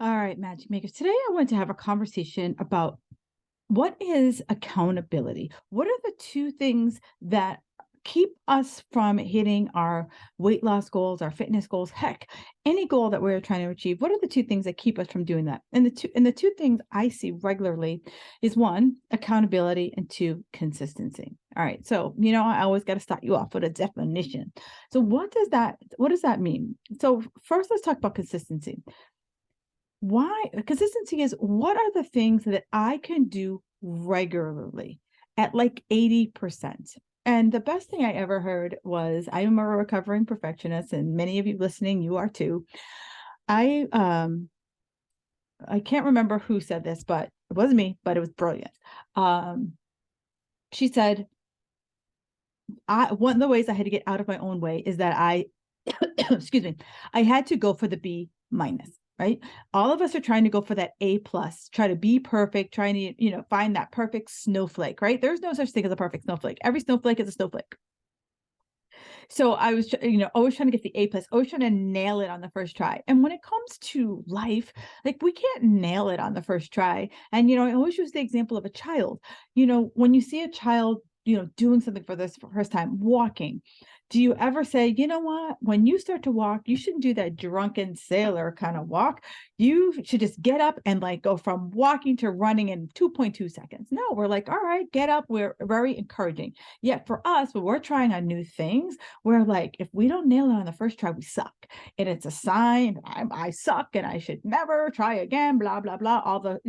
All right, Magic Makers. Today I want to have a conversation about what is accountability? What are the two things that keep us from hitting our weight loss goals, our fitness goals, heck, any goal that we're trying to achieve? What are the two things that keep us from doing that? And the two things I see regularly is one, accountability, and two, consistency. All right. So, I always got to start you off with a definition. So what does that mean? So first let's talk about consistency. Why consistency is what are the things that I can do regularly at like 80%? And the best thing I ever heard was I am a recovering perfectionist, and many of you listening, you are too. I can't remember who said this, but it wasn't me, but it was brilliant. Um, she said, I one of the ways I had to get out of my own way is that I excuse me, I had to go for the B minus, right? All of us are trying to go for that A plus, try to be perfect, trying to, find that perfect snowflake, right? There's no such thing as a perfect snowflake. Every snowflake is a snowflake. So I was, always trying to get the A plus, always trying to nail it on the first try. And when it comes to life, like we can't nail it on the first try. And, I always use the example of a child. When you see a child, doing something for this first time, walking, do you ever say, you know what, when you start to walk, you shouldn't do that drunken sailor kind of walk. You should just get up and like go from walking to running in 2.2 seconds. No, we're like, all right, get up. We're very encouraging. Yet for us, when we're trying on new things, we're like, if we don't nail it on the first try, we suck. And it's a sign I suck and I should never try again, blah, blah, blah. All the,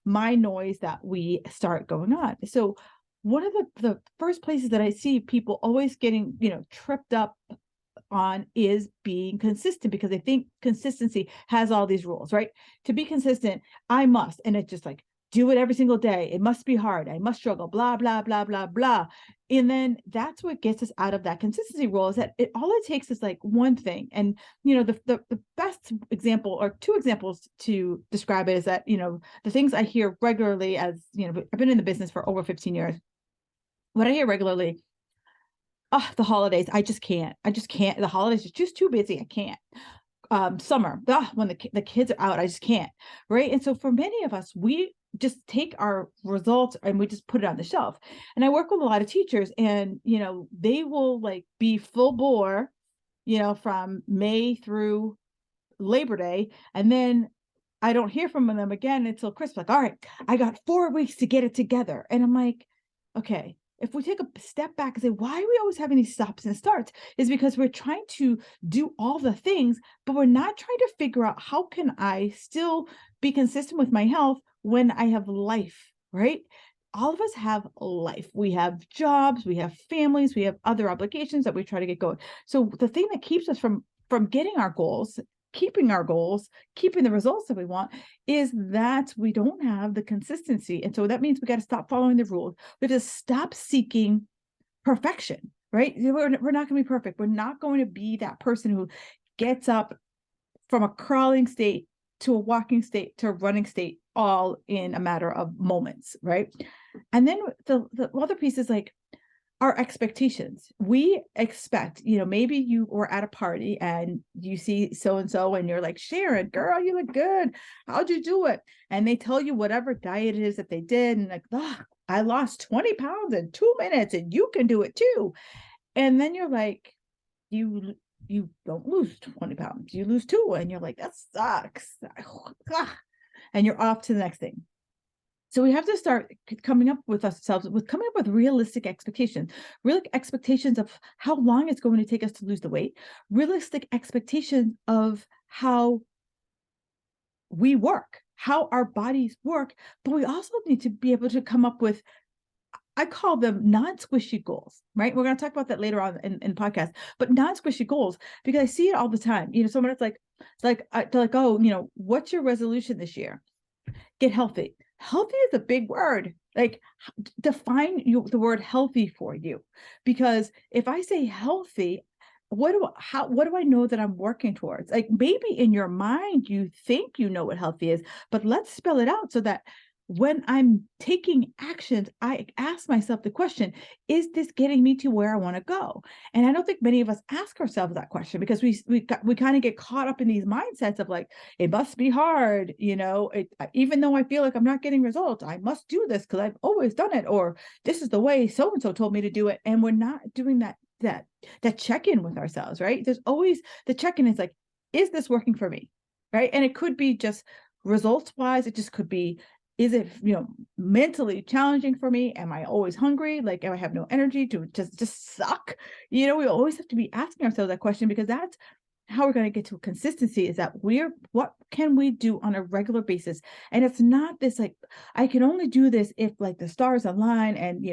my noise that we start going on. So one of the first places that I see people always getting, tripped up on is being consistent because they think consistency has all these rules, right? To be consistent, I must, and it's just like, do it every single day. It must be hard. I must struggle, blah, blah, blah, blah, blah. And then that's what gets us out of that consistency rule is that all it takes is like one thing. And, the best example or two examples to describe it is that, the things I hear regularly as, I've been in the business for over 15 years. What I hear regularly, oh, the holidays, I just can't. I just can't. The holidays are just too busy. I can't. Summer, when the kids are out, I just can't. Right. And so for many of us, we just take our results and we just put it on the shelf. And I work with a lot of teachers and, they will like be full bore, from May through Labor Day. And then I don't hear from them again until Christmas. Like, all right, I got 4 weeks to get it together. And I'm like, okay, if we take a step back and say, why are we always having these stops and starts? Is because we're trying to do all the things, but we're not trying to figure out how can I still be consistent with my health when I have life, right? All of us have life. We have jobs, we have families, we have other obligations that we try to get going. So the thing that keeps us from getting our goals, keeping our goals, keeping the results that we want is that we don't have the consistency. And so that means we got to stop following the rules. We have to stop seeking perfection, right? We're not going to be perfect. We're not going to be that person who gets up from a crawling state to a walking state to a running state all in a matter of moments, right? And then the other piece is like our expectations. We expect, maybe you were at a party and you see so and so and you're like, Sharon, girl, you look good. How'd you do it? And they tell you whatever diet it is that they did. And like, oh, I lost 20 pounds in 2 minutes and you can do it too. And then you're like, you don't lose 20 pounds, you lose two. And you're like, that sucks. And you're off to the next thing. So we have to start coming up with ourselves with coming up with realistic expectations, real expectations of how long it's going to take us to lose the weight, realistic expectations of how we work, how our bodies work. But we also need to be able to come up with, I call them non-squishy goals, right? We're going to talk about that later on in podcast, but non-squishy goals, because I see it all the time. Someone it's like, they're like, oh, what's your resolution this year? Get healthy. Healthy is a big word. Like define the word healthy for you. Because if I say healthy, what do I know that I'm working towards? Like maybe in your mind, you think you know what healthy is, but let's spell it out so that when I'm taking actions, I ask myself the question, is this getting me to where I want to go? And I don't think many of us ask ourselves that question, because we kind of get caught up in these mindsets of like, it must be hard, even though I feel like I'm not getting results, I must do this because I've always done it, or this is the way so and so told me to do it. And we're not doing that check-in with ourselves, right? There's always the check-in is like, is this working for me? Right. And it could be just results wise, it just could be, is it, mentally challenging for me? Am I always hungry? Like, am I have no energy to just suck? We always have to be asking ourselves that question, because that's how we're going to get to consistency, is that what can we do on a regular basis? And it's not this like, I can only do this if like the stars align and,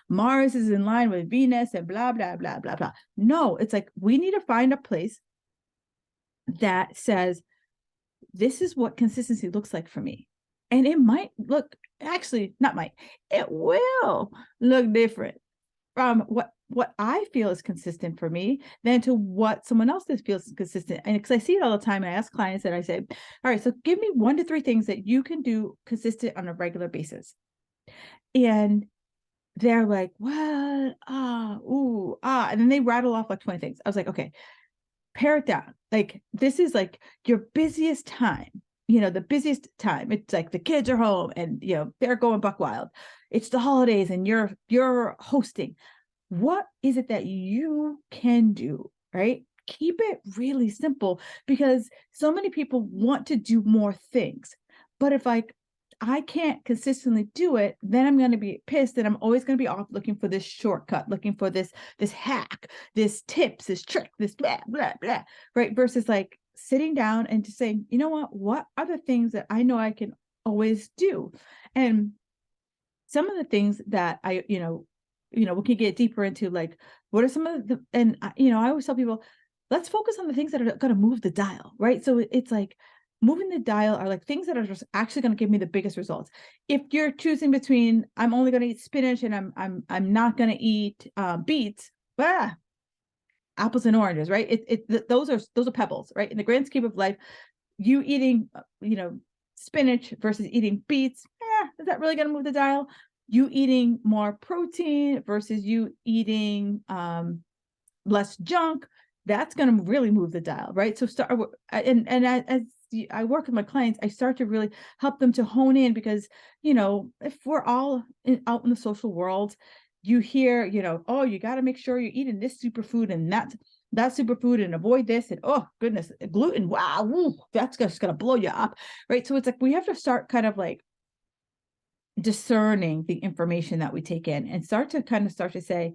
Mars is in line with Venus and blah, blah, blah, blah, blah. No, it's like, we need to find a place that says, this is what consistency looks like for me. And it might look, actually not might, it will look different from what I feel is consistent for me than to what someone else feels consistent. And because I see it all the time, and I ask clients and I say, all right, so give me 1 to 3 things that you can do consistent on a regular basis. And they're like, what? And then they rattle off like 20 things. I was like, okay, pare it down. Like, this is like your busiest time, the busiest time. It's like the kids are home and, they're going buck wild. It's the holidays and you're hosting. What is it that you can do, right? Keep it really simple, because so many people want to do more things. But if I can't consistently do it, then I'm going to be pissed, and I'm always going to be off looking for this shortcut, looking for this hack, this tips, this trick, this blah, blah, blah, right? Versus like sitting down and just saying, you know what are the things that I know I can always do? And some of the things that we can get deeper into, like, what are some of the, and I always tell people, let's focus on the things that are going to move the dial, right? So it's like, moving the dial are like things that are just actually going to give me the biggest results. If you're choosing between, I'm only going to eat spinach and I'm not going to eat beets, apples and oranges, right? Those are pebbles, right? In the grand scheme of life, you eating spinach versus eating beets, is that really going to move the dial? You eating more protein versus you eating less junk, that's going to really move the dial, right? So start, and as I work with my clients, I start to really help them to hone in, because, if we're all out in the social world, you hear, oh, you got to make sure you're eating this superfood and that superfood and avoid this. And oh goodness, gluten, wow, woo, that's just going to blow you up, right? So it's like, we have to start kind of like discerning the information that we take in, and start to say,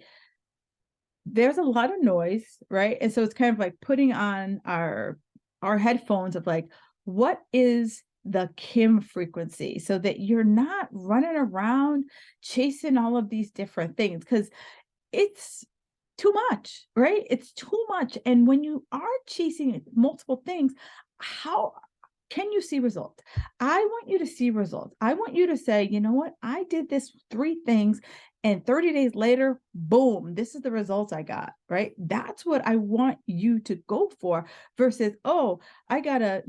there's a lot of noise, right? And so it's kind of like putting on our headphones of like, what is the Kim frequency, so that you're not running around chasing all of these different things, because it's too much, right? It's too much. And when you are chasing multiple things, how can you see results? I want you to see results. I want you to say, you know what? I did this 3 things, and 30 days later, boom, this is the results I got, right? That's what I want you to go for, versus, oh, I gotta,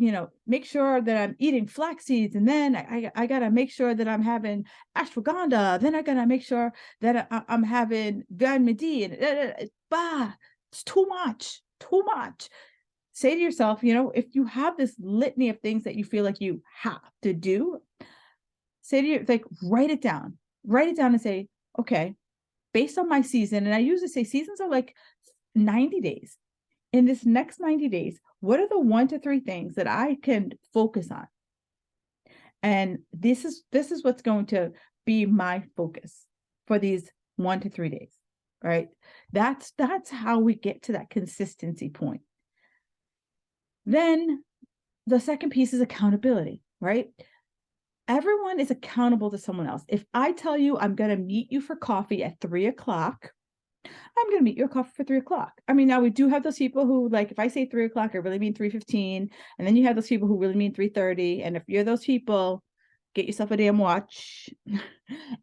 make sure that I'm eating flax seeds, and then I gotta make sure that I'm having ashwagandha. Then I gotta make sure that I'm having vitamin D, and it's too much, too much. Say to yourself, if you have this litany of things that you feel like you have to do, say to you, like, write it down and say, okay, based on my season, and I usually say seasons are like 90 days. In this next 90 days, what are the 1 to 3 things that I can focus on? And this is what's going to be my focus for these 1 to 3 days, right? That's how we get to that consistency point. Then the second piece is accountability, right? Everyone is accountable to someone else. If I tell you I'm going to meet you for coffee at 3:00, I'm going to meet you for coffee for 3:00. I mean, now we do have those people who, like, if I say 3:00, I really mean 3:15. And then you have those people who really mean 3:30. And if you're those people, get yourself a damn watch.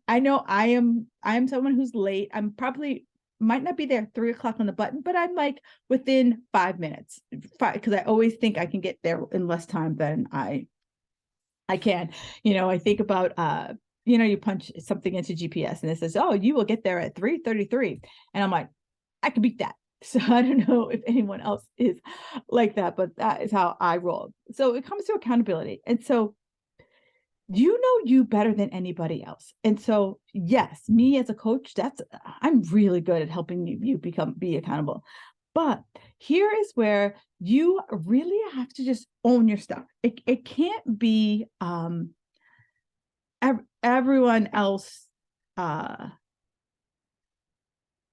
I know I am someone who's late. I'm probably might not be there 3:00 on the button, but I'm like within 5 minutes, because I always think I can get there in less time than I I can. I think about you punch something into GPS and it says, "Oh, you will get there at 3:33." And I'm like, I can beat that. So I don't know if anyone else is like that, but that is how I roll. So it comes to accountability. And so you know you better than anybody else. And so yes, me as a coach, I'm really good at helping you be accountable. But here is where you really have to just own your stuff. It can't be everyone else uh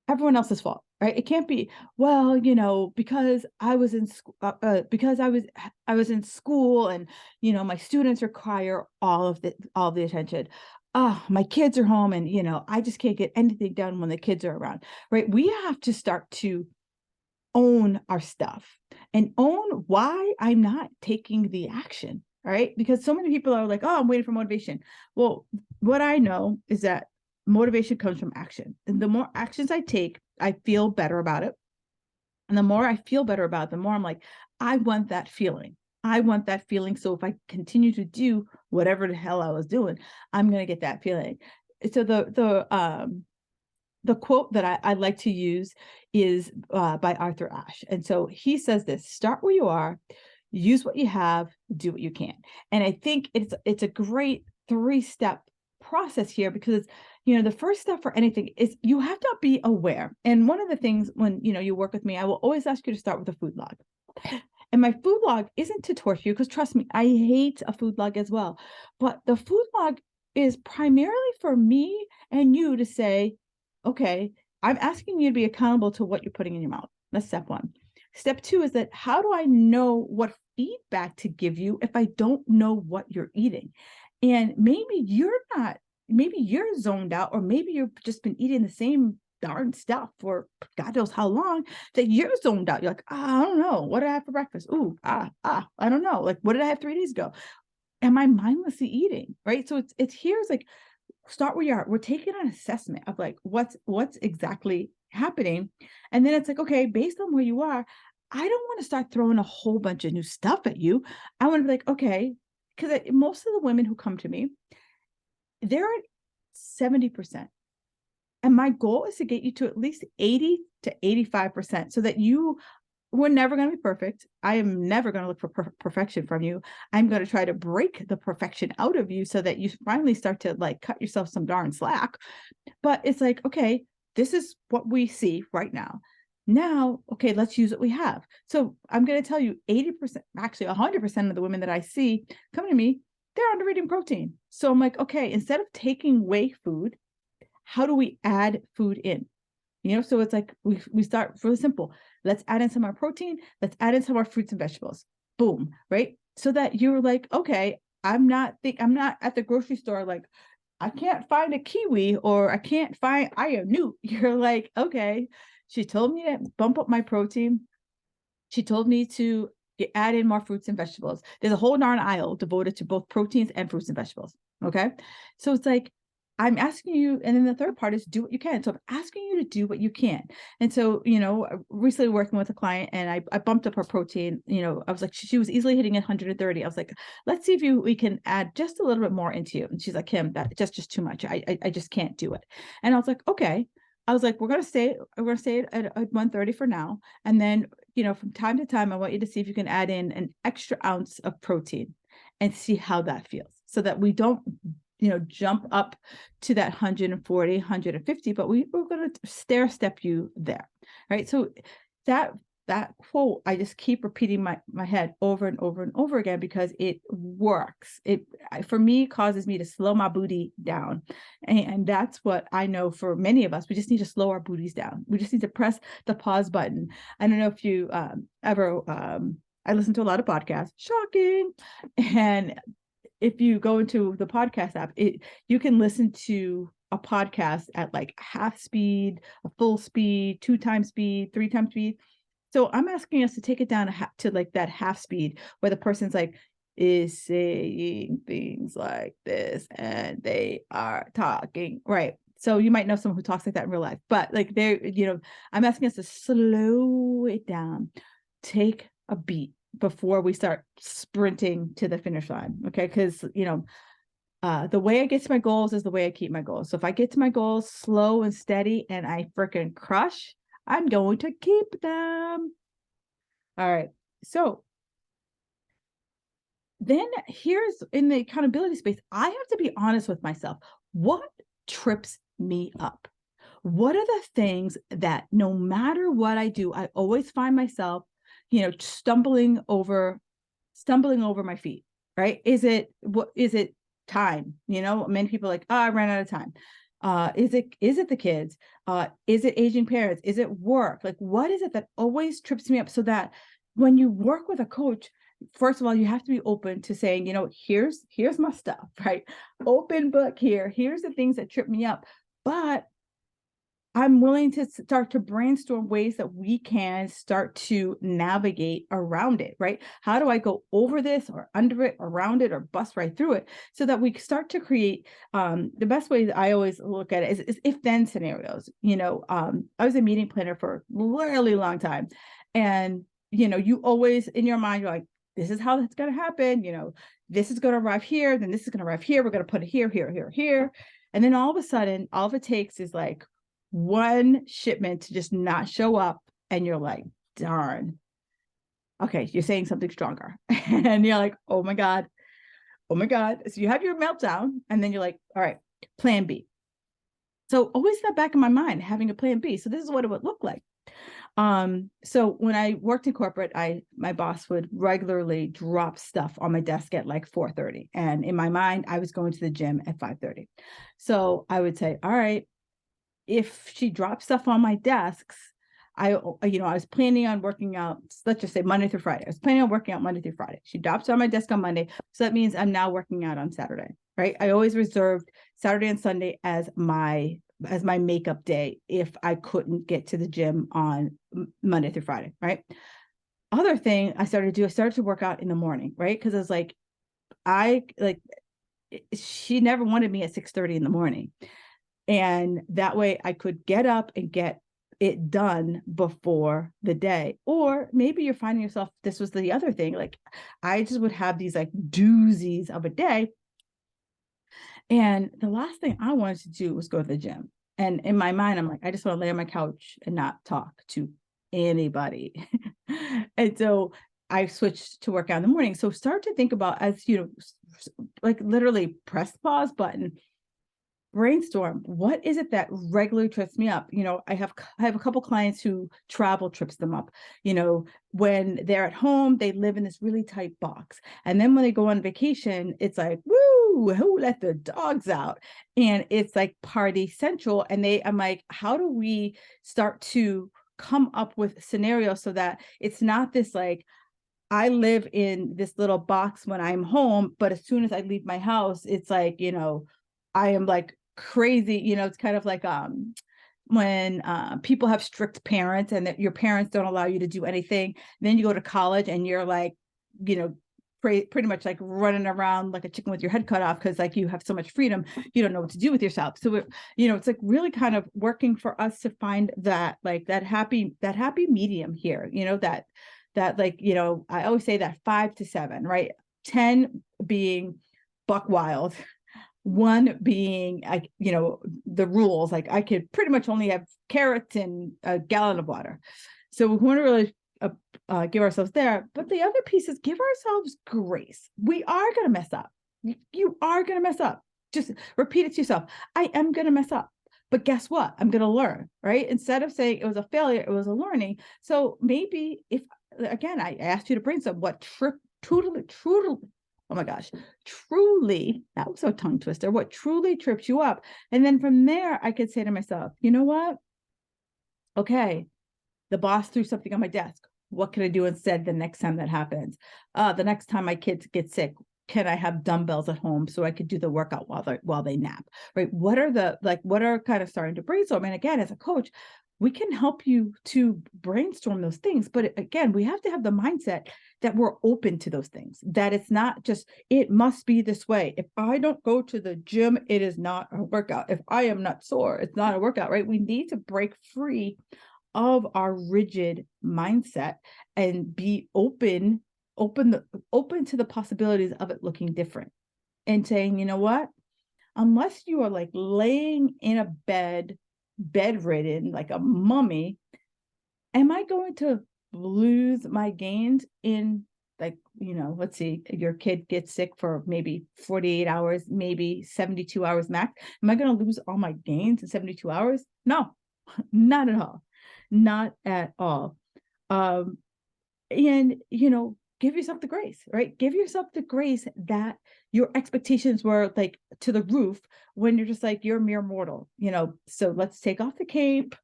everyone else's fault, right? It can't be, well, because I was in school, because I was in school, and my students require all the attention. My kids are home, and I just can't get anything done when the kids are around, right? We have to start to own our stuff and own why I'm not taking the action, right? Because so many people are like, "Oh, I'm waiting for motivation." Well, what I know is that motivation comes from action. And the more actions I take, I feel better about it. And the more I feel better about it, the more I'm like, I want that feeling. I want that feeling. So if I continue to do whatever the hell I was doing, I'm going to get that feeling. So the quote that I like to use is by Arthur Ashe. And so he says this: start where you are, use what you have, do what you can. And I think it's a great 3-step process here, because the first step for anything is you have to be aware. And one of the things when you work with me, I will always ask you to start with a food log. And my food log isn't to torture you, because trust me, I hate a food log as well. But the food log is primarily for me and you to say, okay, I'm asking you to be accountable to what you're putting in your mouth. That's step 1. Step 2 is that, how do I know what feedback to give you if I don't know what you're eating? And maybe you're zoned out, or maybe you've just been eating the same darn stuff for God knows how long, that you're zoned out. You're like, I don't know. What did I have for breakfast? Ooh, I don't know. Like, what did I have 3 days ago? Am I mindlessly eating? Right. So it's like, start where you are. We're taking an assessment of like what's exactly happening. And then it's like, okay, based on where you are, I don't want to start throwing a whole bunch of new stuff at you. I want to be like, okay, because most of the women who come to me, they're at 70%. And my goal is to get you to at least 80 to 85%, so that we're never going to be perfect. I am never going to look for perfection from you. I'm going to try to break the perfection out of you, so that you finally start to like cut yourself some darn slack. But it's like, okay, this is what we see right now. Now, okay, let's use what we have. So I'm going to tell you 80%, actually 100% of the women that I see coming to me, they're under eating protein. So I'm like, okay, instead of taking away food, how do we add food in? So it's like we start really simple. Let's add in some of our protein. Let's add in some of our fruits and vegetables. Boom, right? So that you're like, okay, I'm not at the grocery store like, I can't find a kiwi, or I can't find newt. You're like, okay, she told me to bump up my protein. She told me to add in more fruits and vegetables. There's a whole darn aisle devoted to both proteins and fruits and vegetables. Okay. So it's like, I'm asking you, and then the third part is do what you can. So I'm asking you to do what you can. And so, recently working with a client, and I bumped up her protein. I was like, she was easily hitting 130. I was like, let's see if we can add just a little bit more into you. And she's like, Kim, that's just too much. I just can't do it. And I was like, okay. I was like, we're gonna stay at 130 for now. And then, from time to time, I want you to see if you can add in an extra ounce of protein and see how that feels, so that we don't jump up to that 140, 150, but we're going to stair step you there. Right. So that quote, I just keep repeating my head over and over and over again, because it works. It, for me, causes me to slow my booty down. And that's what I know for many of us. We just need to slow our booties down. We just need to press the pause button. I don't know if you ever, I listen to a lot of podcasts, shocking. And if you go into the podcast app, you can listen to a podcast at like half speed, a full speed, 2 times speed, 3 times speed. So I'm asking us to take it down to like that half speed, where the person's like is saying things like this and they are talking, right? So you might know someone who talks like that in real life, but like I'm asking us to slow it down, take a beat, before we start sprinting to the finish line. Okay. Because, the way I get to my goals is the way I keep my goals. So if I get to my goals slow and steady and I freaking crush, I'm going to keep them. All right. So then here's in the accountability space, I have to be honest with myself. What trips me up? What are the things that no matter what I do, I always find myself, stumbling over my feet, right? Is it time? Many people are like, oh, I ran out of time. Is it the kids? Is it aging parents? Is it work? Like, what is it that always trips me up? So that when you work with a coach, first of all, you have to be open to saying, here's my stuff, right? Open book here. Here's the things that trip me up. But I'm willing to start to brainstorm ways that we can start to navigate around it, right? How do I go over this or under it, around it, or bust right through it so that we start to create the best way that I always look at it is if then scenarios. I was a meeting planner for a really long time. And, you always in your mind, you're like, this is how that's going to happen. This is going to arrive here. Then this is going to arrive here. We're going to put it here, here, here, here. And then all of a sudden, all it takes is like one shipment to just not show up. And you're like, darn. Okay, you're saying something stronger. And you're like, oh my God. So you have your meltdown. And then you're like, all right, plan B. So always that back in my mind, having a plan B. So this is what it would look like. So when I worked in corporate, my boss would regularly drop stuff on my desk at like 4:30. And in my mind, I was going to the gym at 5:30. So I would say, all right, if she drops stuff on my desks, I was planning on working out, let's just say Monday through Friday. I was planning on working out Monday through Friday. She drops it on my desk on Monday. So that means I'm now working out on Saturday, right? I always reserved Saturday and Sunday as my makeup day if I couldn't get to the gym on Monday through Friday, right? Other thing I started to work out in the morning, right? Because I was like, she never wanted me at 6:30 in the morning. And that way I could get up and get it done before the day. Or maybe you're finding yourself, this was the other thing, like I just would have these like doozies of a day. And the last thing I wanted to do was go to the gym. And in my mind, I'm like, I just want to lay on my couch and not talk to anybody. And so I switched to work out in the morning. So start to think about, as like literally press the pause button, brainstorm. What is it that regularly trips me up? I have a couple clients who travel trips them up. When they're at home, they live in this really tight box. And then when they go on vacation, it's like, woo, who let the dogs out? And it's like party central. And I'm like, how do we start to come up with scenarios so that it's not this like, I live in this little box when I'm home, but as soon as I leave my house, it's like, I am like crazy, it's kind of like when people have strict parents and that your parents don't allow you to do anything. Then you go to college and you're like, pretty much like running around like a chicken with your head cut off because like you have so much freedom, you don't know what to do with yourself. So it's like really kind of working for us to find that like that happy medium here, that like, I always say that 5 to 7, right? 10 being buck wild, 1 being like, the rules, like I could pretty much only have carrots and a gallon of water. So we want to really give ourselves there. But the other piece is give ourselves grace. We are going to mess up. You are going to mess up. Just repeat it to yourself. I am going to mess up. But guess what? I'm going to learn, right? Instead of saying it was a failure, it was a learning. So maybe if, again, I asked you to brainstorm what truly, oh my gosh, truly, that was a tongue twister, what truly trips you up. And then from there, I could say to myself, you know what? Okay, the boss threw something on my desk. What can I do instead the next time that happens? The next time my kids get sick, can I have dumbbells at home so I could do the workout while they nap, right? What are kind of starting to brainstorm? And again, as a coach, we can help you to brainstorm those things. But again, we have to have the mindset that we're open to those things, that it's not just, it must be this way. If I don't go to the gym, it is not a workout. If I am not sore, it's not a workout, right? We need to break free of our rigid mindset and be open open to the possibilities of it looking different, and saying, you know what, unless you are like laying in a bedridden like a mummy, am I going to lose my gains in, like, let's see, your kid gets sick for maybe 48 hours, maybe 72 hours max. Am I going to lose all my gains in 72 hours? No, not at all. Not at all. And, give yourself the grace, right? Give yourself the grace that your expectations were like to the roof when you're just like, you're a mere mortal, so let's take off the cape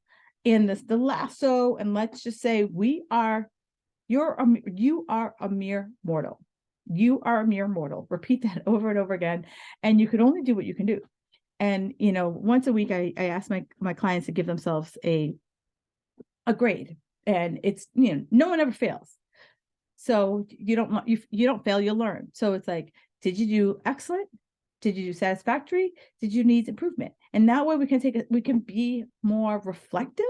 and the lasso, and let's just say you are a mere mortal. You are a mere mortal. Repeat that over and over again. And you can only do what you can do. And, once a week, I ask my clients to give themselves a grade, and it's, no one ever fails. So you don't fail, you'll learn. So it's like, did you do excellent? Did you do satisfactory? Did you need improvement? And that way we can be more reflective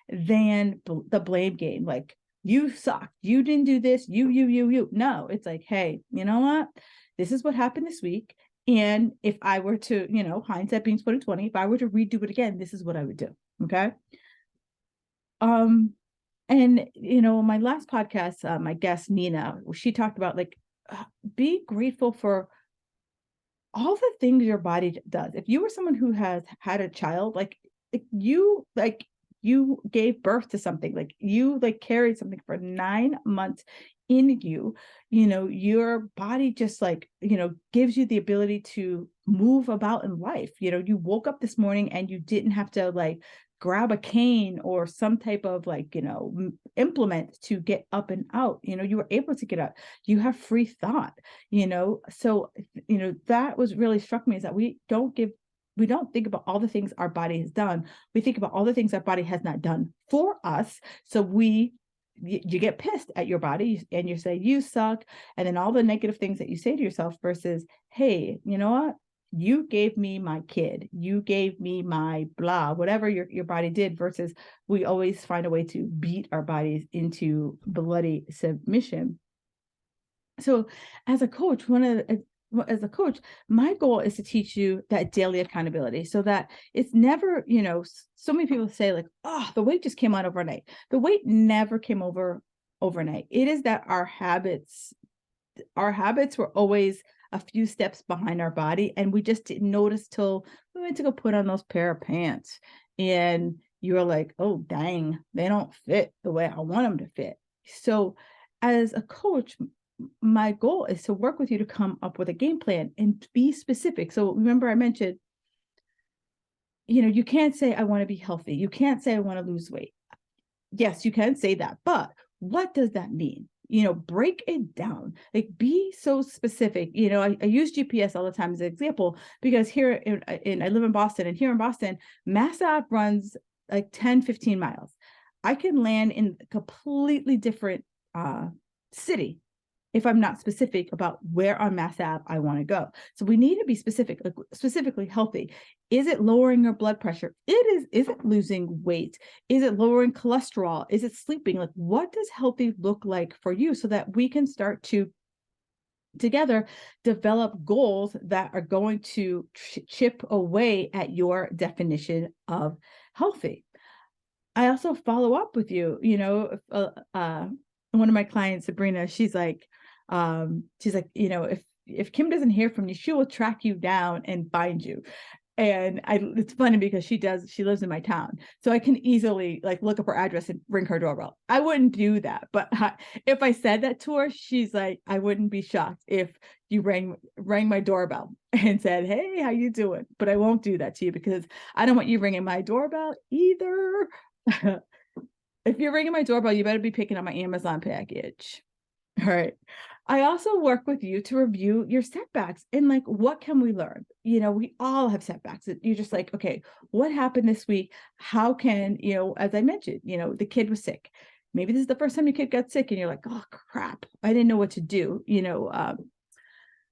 than the blame game. Like, you suck. You didn't do this. You. No, it's like, hey, you know what? This is what happened this week. And if I were to, hindsight being 2020, if I were to redo it again, this is what I would do. Okay. And, my last podcast, my guest, Nina, she talked about like, be grateful for all the things your body does. If you were someone who has had a child, you gave birth to something, like you carried something for 9 months in you, your body just gives you the ability to move about in life. You woke up this morning and you didn't have to grab a cane or some type of implement to get up and out. You were able to get up. You have free thought. So that was really struck me, is that we don't think about all the things our body has done. We think about all the things our body has not done for us. So you get pissed at your body and you say, you suck. And then all the negative things that you say to yourself versus, hey, you know what? You gave me my kid, you gave me my blah, whatever your body did, versus we always find a way to beat our bodies into bloody submission. So as a coach, my goal is to teach you that daily accountability, so that it's never, so many people say like, oh, the weight just came on overnight. The weight never came over overnight. It is that our habits were always a few steps behind our body, and we just didn't notice till we went to go put on those pair of pants, and you're like, oh dang, they don't fit the way I want them to fit. So as a coach, my goal is to work with you to come up with a game plan and be specific. So remember, I mentioned, you can't say I want to be healthy. You can't say I want to lose weight. Yes, you can say that, but what does that mean? Break it down, like be so specific. I use GPS all the time as an example, because here I live in Boston, and here in Boston, Mass Ave runs like 10-15 miles. I can land in a completely different city if I'm not specific about where on Mass Ave I want to go. So we need to be specific, like specifically healthy. Is it lowering your blood pressure? Is it losing weight? Is it lowering cholesterol? Is it sleeping? Like, what does healthy look like for you, so that we can start to together develop goals that are going to chip away at your definition of healthy. I also follow up with you. One of my clients, Sabrina, she's like, if Kim doesn't hear from you, she will track you down and find you. And it's funny because she lives in my town, so I can easily look up her address and ring her doorbell. I wouldn't do that, but if I said that to her, she's like, I wouldn't be shocked if you rang my doorbell and said, hey, how you doing? But I won't do that to you, because I don't want you ringing my doorbell either. If you're ringing my doorbell, you better be picking up my Amazon package. All right. I also work with you to review your setbacks and what can we learn? We all have setbacks. You're just like, okay, what happened this week? How can, as I mentioned, the kid was sick. Maybe this is the first time your kid got sick and you're like, oh crap, I didn't know what to do.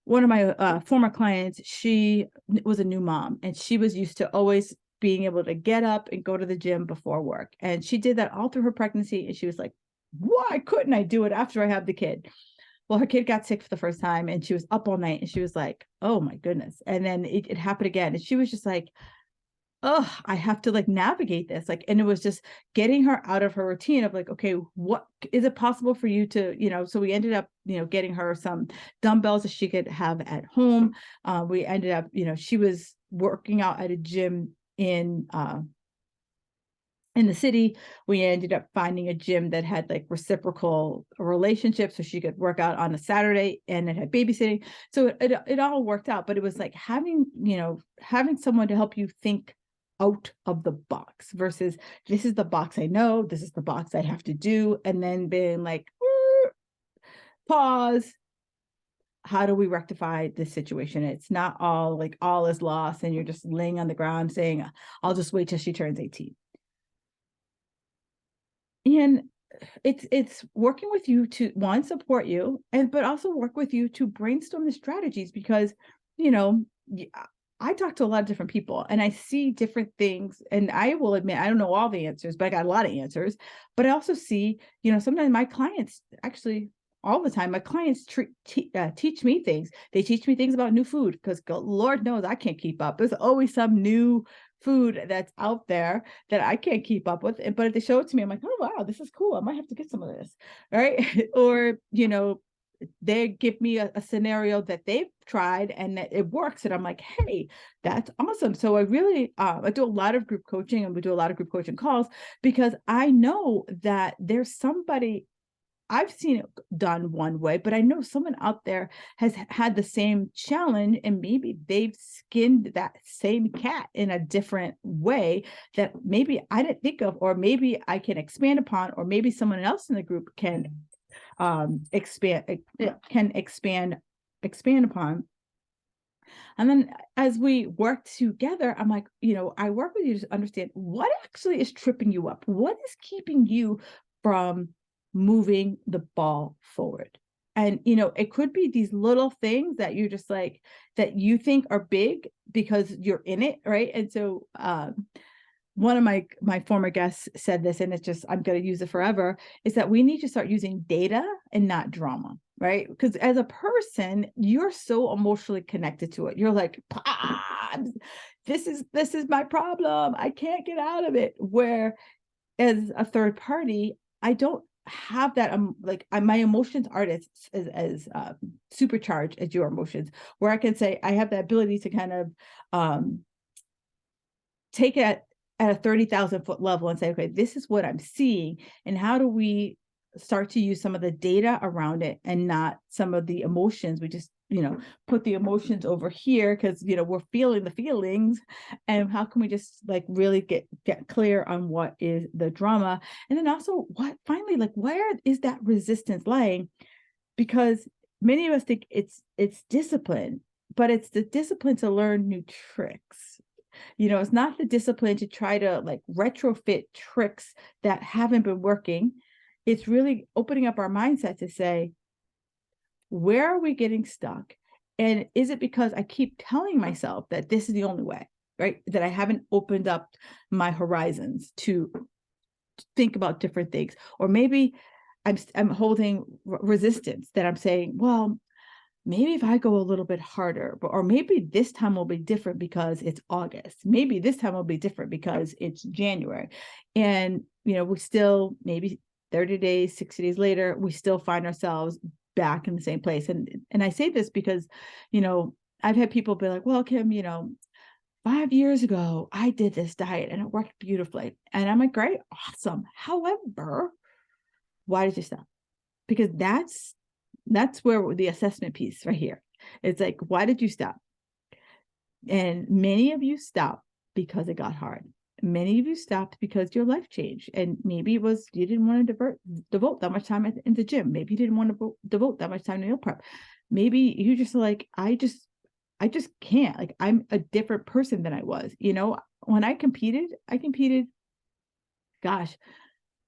One of my former clients, she was a new mom, and she was used to always being able to get up and go to the gym before work. And she did that all through her pregnancy. And she was like, why couldn't I do it after I have the kid? Well, her kid got sick for the first time and she was up all night and she was like, oh my goodness. And then it happened again. And she was just like, oh, I have to like navigate this. Like, and it was just getting her out of her routine of like, okay, what is it possible for you to, so we ended up, getting her some dumbbells that she could have at home. We ended up, she was working out at a gym in the city. We ended up finding a gym that had like reciprocal relationships, so she could work out on a Saturday, and it had babysitting. So it all worked out, but it was like having someone to help you think out of the box versus this is the box I know, this is the box I have to do, and then being like, pause. How do we rectify this situation? It's not all like all is lost and you're just laying on the ground saying, I'll just wait till she turns 18. And it's working with you to one, support you, but also work with you to brainstorm the strategies, because I talk to a lot of different people and I see different things, and I will admit I don't know all the answers, but I got a lot of answers. But I also see, sometimes my clients, actually all the time, my clients teach me things. They teach me things about new food, because Lord knows I can't keep up. There's always some new food that's out there that I can't keep up with. But if they show it to me, I'm like, oh, wow, this is cool. I might have to get some of this. Right. Or, they give me a scenario that they've tried and that it works. And I'm like, hey, that's awesome. So I do a lot of group coaching, and we do a lot of group coaching calls, because I know that there's somebody. I've seen it done one way, but I know someone out there has had the same challenge, and maybe they've skinned that same cat in a different way that maybe I didn't think of, or maybe I can expand upon, or maybe someone else in the group can expand upon. And then as we work together, I'm like, I work with you to understand what actually is tripping you up. What is keeping you from moving the ball forward? And, it could be these little things that you're just like, that you think are big because you're in it. Right. And so, one of my former guests said this, and it's just, I'm going to use it forever, is that we need to start using data and not drama, right? Because as a person, you're so emotionally connected to it. You're like, this is my problem. I can't get out of it. Where as a third party, I don't have that. My emotions aren't as supercharged as your emotions, where I can say I have the ability to kind of take it at a 30,000 foot level and say, okay, this is what I'm seeing. And how do we start to use some of the data around it and not some of the emotions? We just, put the emotions over here because, we're feeling the feelings. And how can we just like really get clear on what is the drama? And then also finally, like, where is that resistance lying? Because many of us think it's discipline, but it's the discipline to learn new tricks. It's not the discipline to try to like retrofit tricks that haven't been working. It's really opening up our mindset to say, where are we getting stuck? And is it because I keep telling myself that this is the only way, right? That I haven't opened up my horizons to think about different things. Or maybe I'm holding resistance, that I'm saying, well, maybe if I go a little bit harder, or maybe this time will be different because it's August. Maybe this time will be different because it's January. And, we still, maybe 30 days, 60 days later, we still find ourselves back in the same place. And I say this because, I've had people be like, well, Kim, 5 years ago, I did this diet and it worked beautifully. And I'm like, great, awesome. However, why did you stop? Because that's where the assessment piece right here. It's like, why did you stop? And many of you stopped because it got hard. Many of you stopped because your life changed. And maybe it was you didn't want to devote that much time in the gym. Maybe you didn't want to devote that much time to meal prep. Maybe you just like, I just can't. Like, I'm a different person than I was. When I competed, gosh,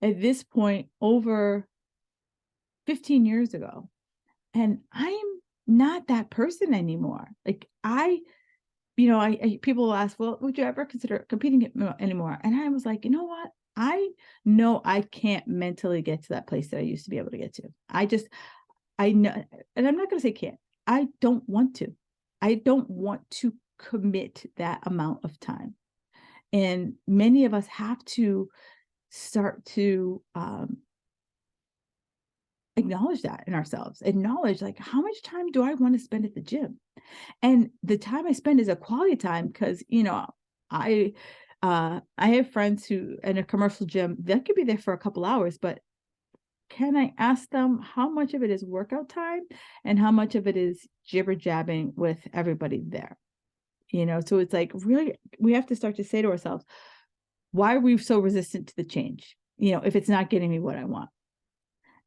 at this point, over 15 years ago. And I'm not that person anymore. Like I people will ask, well, would you ever consider competing anymore? And I was like, you know what? I know I can't mentally get to that place that I used to be able to get to. I know, and I'm not going to say can't. I don't want to. I don't want to commit that amount of time. And many of us have to start to acknowledge that in ourselves, acknowledge like, how much time do I want to spend at the gym? And the time I spend is a quality time because, I I have friends who in a commercial gym, they could be there for a couple hours, but can I ask them how much of it is workout time and how much of it is jibber jabbing with everybody there? So it's like, really, we have to start to say to ourselves, why are we so resistant to the change? If it's not getting me what I want.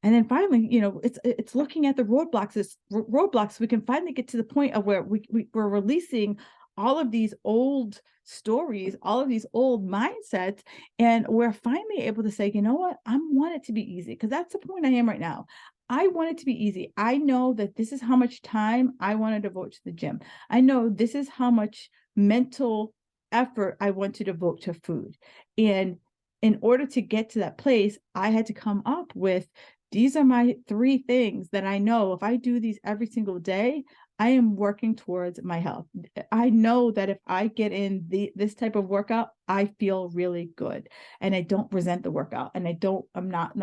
And then finally, it's looking at the roadblocks as roadblocks. So we can finally get to the point of where we're releasing all of these old stories, all of these old mindsets, and we're finally able to say, you know what, I want it to be easy, because that's the point I am right now. I want it to be easy. I know that this is how much time I want to devote to the gym. I know this is how much mental effort I want to devote to food. And in order to get to that place, I had to come up with, these are my 3 things that I know if I do these every single day, I am working towards my health. I know that if I get in this type of workout, I feel really good and I don't resent the workout. And I'm not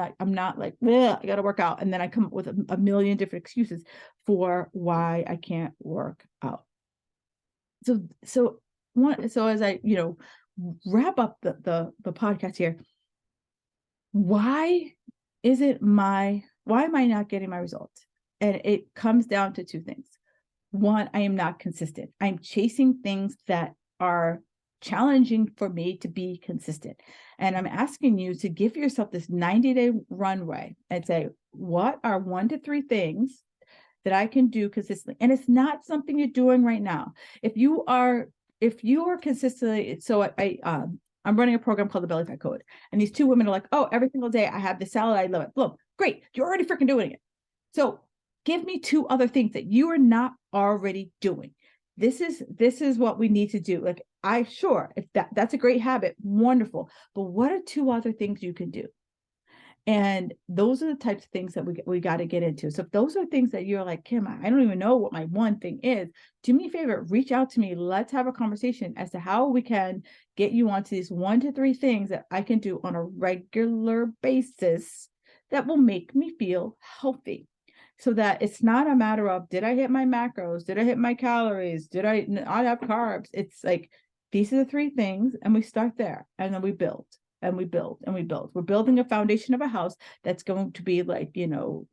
like, I got to work out. And then I come up with a million different excuses for why I can't work out. So as I, wrap up the podcast here, why am I not getting my results? And it comes down to 2 things. One, I am not consistent. I'm chasing things that are challenging for me to be consistent. And I'm asking you to give yourself this 90-day runway and say, what are 1 to 3 things that I can do consistently? And it's not something you're doing right now. If you are consistently, so I'm running a program called the Belly Fat Code. And these 2 women are like, oh, every single day I have this salad. I love it. Boom. Great. You're already freaking doing it. So give me 2 other things that you are not already doing. This is what we need to do. Like, if that's a great habit, wonderful. But what are 2 other things you can do? And those are the types of things that we got to get into. So if those are things that you're like, Kim, I don't even know what my one thing is, do me a favor, reach out to me. Let's have a conversation as to how we can get you onto these 1 to 3 things that I can do on a regular basis that will make me feel healthy. So that it's not a matter of, did I hit my macros? Did I hit my calories? Did I not have carbs? It's like, these are the 3 things, and we start there, and then we build. And we build and we build. We're building a foundation of a house that's going to be like,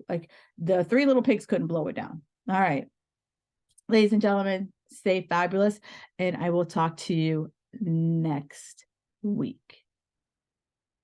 like the 3 little pigs couldn't blow it down. All right. Ladies and gentlemen, stay fabulous. And I will talk to you next week.